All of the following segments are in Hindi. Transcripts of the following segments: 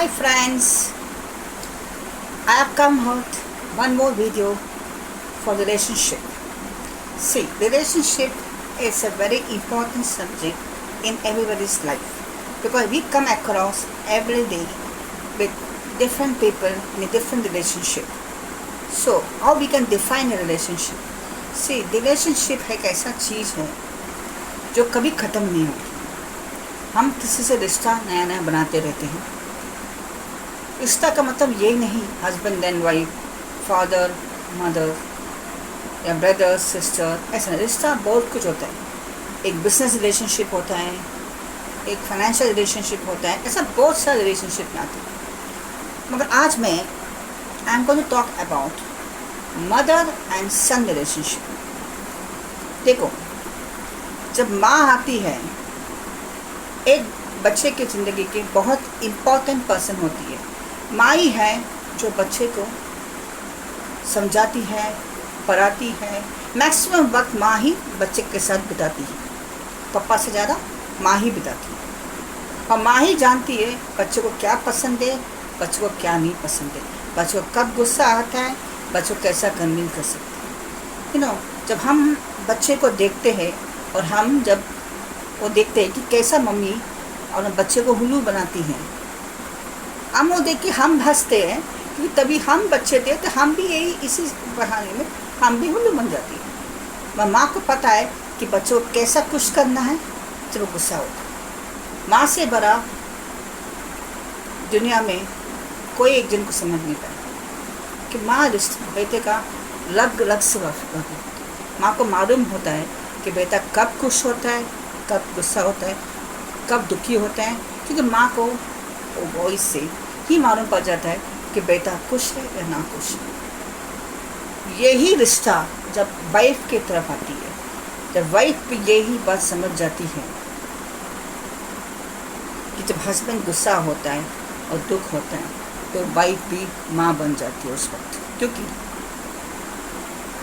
Hi friends, I have come out one more video for relationship. See, relationship is a very important subject in everybody's life because we come across every day with different people in a different relationship. So, how we can define a relationship? See, relationship एक ऐसा चीज़ है जो कभी ख़त्म नहीं होती. हम किसी से रिश्ता नया नया बनाते रहते हैं. रिश्ता का मतलब ये नहीं husband and wife, father mother या ब्रदर सिस्टर, ऐसा रिश्ता बहुत कुछ होता है. एक बिजनेस रिलेशनशिप होता है, एक फाइनेंशियल रिलेशनशिप होता है, ऐसा बहुत सारे रिलेशनशिप में आते हैं. मगर आज मैं I am going to talk about mother and son relationship. देखो, जब माँ आती है एक बच्चे की ज़िंदगी की बहुत इम्पॉर्टेंट पर्सन होती है. माँ ही है जो बच्चे को समझाती है, पढ़ाती है. मैक्सिमम वक्त माँ ही बच्चे के साथ बिताती है. पापा से ज़्यादा माँ ही बिताती है. और माँ ही जानती है बच्चे को क्या पसंद है, बच्चे को क्या नहीं पसंद है, बच्चे को कब गुस्सा आता है, बच्चे को कैसा कन्विंस कर सकते हैं. जब हम बच्चे को देखते हैं और हम जब वो देखते हैं कि कैसा मम्मी और बच्चे को हुल्लू बनाती हैं, हम वो देख के हम हंसते हैं क्योंकि तभी हम बच्चे थे तो हम भी यही इसी बहाने में हम भी हुल्लू बन जाती है. माँ को पता है कि बच्चों को कैसा खुश करना है जब वो गुस्सा होता है. माँ से बड़ा दुनिया में कोई एक जन को समझ नहीं पाया कि माँ बेटे का लग लग से होती है. माँ को मालूम होता है कि बेटा कब खुश होता है, कब गुस्सा होता है, कब दुखी होता है, क्योंकि माँ को वॉइस से ही मालूम पड़ जाता है कि बेटा खुश है या ना खुश है. यही रिश्ता जब वाइफ की तरफ आती है, जब वाइफ भी यही बात समझ जाती है कि जब हस्बैंड गुस्सा होता है और दुख होता है तो वाइफ भी माँ बन जाती है उस वक्त. क्योंकि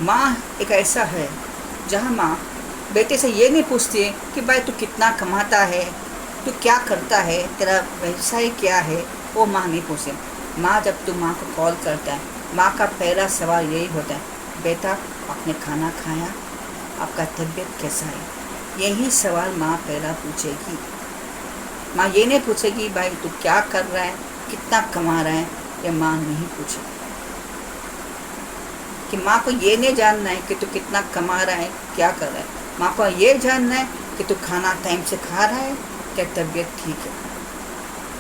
माँ एक ऐसा है जहाँ माँ बेटे से ये नहीं पूछती है कि भाई तू कितना कमाता है, तू क्या करता है, तेरा व्यवसाय क्या है. वो माँ नहीं पूछे. माँ जब तू माँ को कॉल करता है, माँ का पहला सवाल यही होता है, बेटा आपने खाना खाया, आपका तबीयत कैसा है. यही सवाल माँ पहला पूछेगी. माँ ये नहीं पूछेगी भाई तू क्या कर रहा है, कितना कमा रहा है. ये माँ नहीं पूछेगी. कि माँ को ये नहीं जानना है कि तू कितना कमा रहा है, क्या कर रहा है. माँ को ये जानना है कि तू खाना टाइम से खा रहा है, क्या तबीयत ठीक है.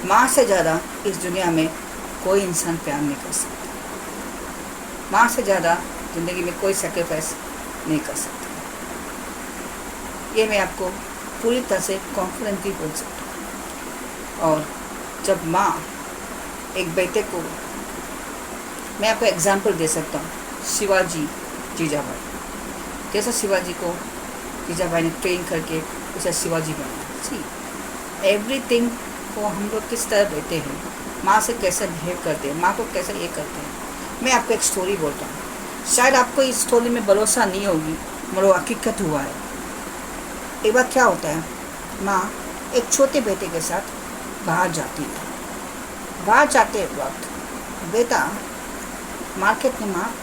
माँ से ज़्यादा इस दुनिया में कोई इंसान प्यार नहीं कर सकता. माँ से ज़्यादा ज़िंदगी में कोई सेक्रीफाइस नहीं कर सकता. ये मैं आपको पूरी तरह से कॉन्फिडेंटली बोल सकता हूँ. और जब माँ एक बेटे को, मैं आपको एग्जांपल दे सकता हूँ, शिवाजी जीजाबाई. जैसा शिवाजी को जीजाबाई ने ट्रेन करके उसे शिवाजी बनाया. सी एवरीथिंग को हम लोग किस तरह देते हैं, माँ से कैसे बिहेव करते हैं, माँ को कैसे ये करते हैं. मैं आपको एक स्टोरी बोलता हूँ. शायद आपको इस स्टोरी में भरोसा नहीं होगी मगर वो हकीकत हुआ है. एक बार क्या होता है, माँ एक छोटे बेटे के साथ बाहर जाती है. बाहर जाते वक्त बेटा मार्केट में माँ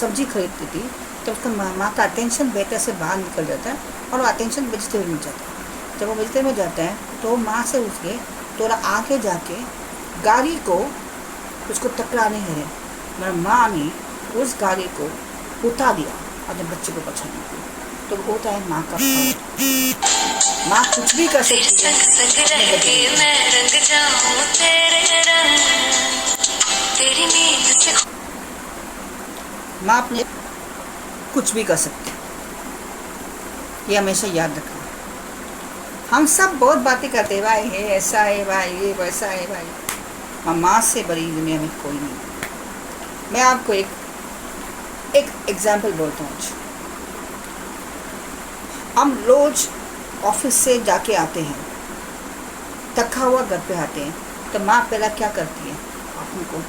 सब्जी खरीदती थी तो उसका माँ का अटेंशन बेटे से बाहर निकल जाता है और वो अटेंशन वेजिटेबल में जाता है. जब वो वेजिटेबल में जाता है तो माँ से उसके थोड़ा आगे जाके गाड़ी को उसको टकराने है, मगर माँ ने उस गाड़ी को उठा दिया अपने बच्चे को बचाने के लिए. तो वो होता है माँ का पावर. माँ कुछ भी कर सकती है. माँ अपने कुछ भी कर सकती है. ये हमेशा याद रखना. हम सब बहुत बातें करते हैं, भाई ये ऐसा है, भाई ये वैसा है, भाई माँ से बड़ी दुनिया में कोई नहीं. मैं आपको एक एग्जाम्पल बोलता हूँ. हम रोज ऑफिस से जाके आते हैं, थका हुआ घर पे आते हैं तो माँ पहला क्या करती है, आपको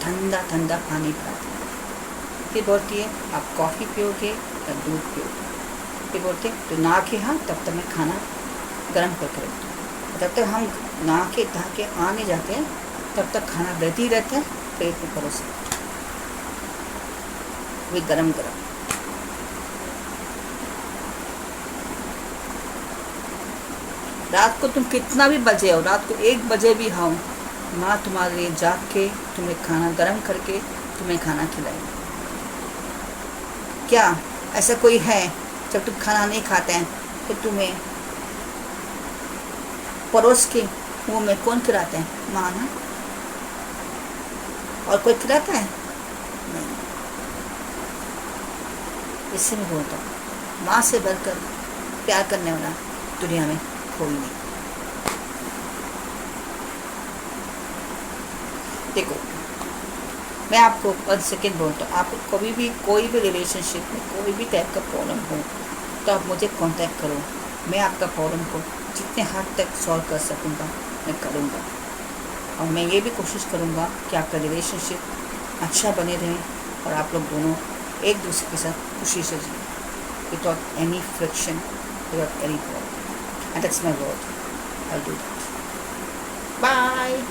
ठंडा ठंडा पानी पिलाती है. फिर बोलती है आप कॉफ़ी पियोगे या दूध पियोगे. फिर बोलते हैं तो नहा के हाँ, तब तक मैं खाना गर्म करके रखती हूँ. जब तक हम नहा के धा के आने जाते हैं तब तक खाना रेडी रहता है, प्लेट में परोसे, वो गरम गरम। रात को तुम कितना भी बजे हो, रात को 1 बजे भी हो, माँ तुम्हारे लिए जाग के तुम्हें खाना गरम करके तुम्हें खाना खिलाएगी। क्या ऐसा कोई है जब तुम खाना नहीं खाते हैं तो तुम्हें परोस के मुँह में कौन खिलाते हैं? माँ ना। और कोई खिलाता है? नहीं। इससे मैं बोलता हूँ, माँ से बढ़कर प्यार करने वाला दुनिया में कोई नहीं। देखो, मैं आपको 1 सेकेंड बोलता हूँ, आपको कभी भी कोई भी रिलेशनशिप में कोई भी टाइप का प्रॉब्लम हो तो आप मुझे कांटेक्ट करो। मैं आपका प्रॉब्लम को जितने हद तक सॉल्व कर सकूँगा मैं करूँगा, और मैं ये भी कोशिश करूँगा कि आपका रिलेशनशिप अच्छा बने रहे और आप लोग दोनों एक दूसरे के साथ खुशी से जिए, without any friction, without any problem. And that's my word, I do that. Bye.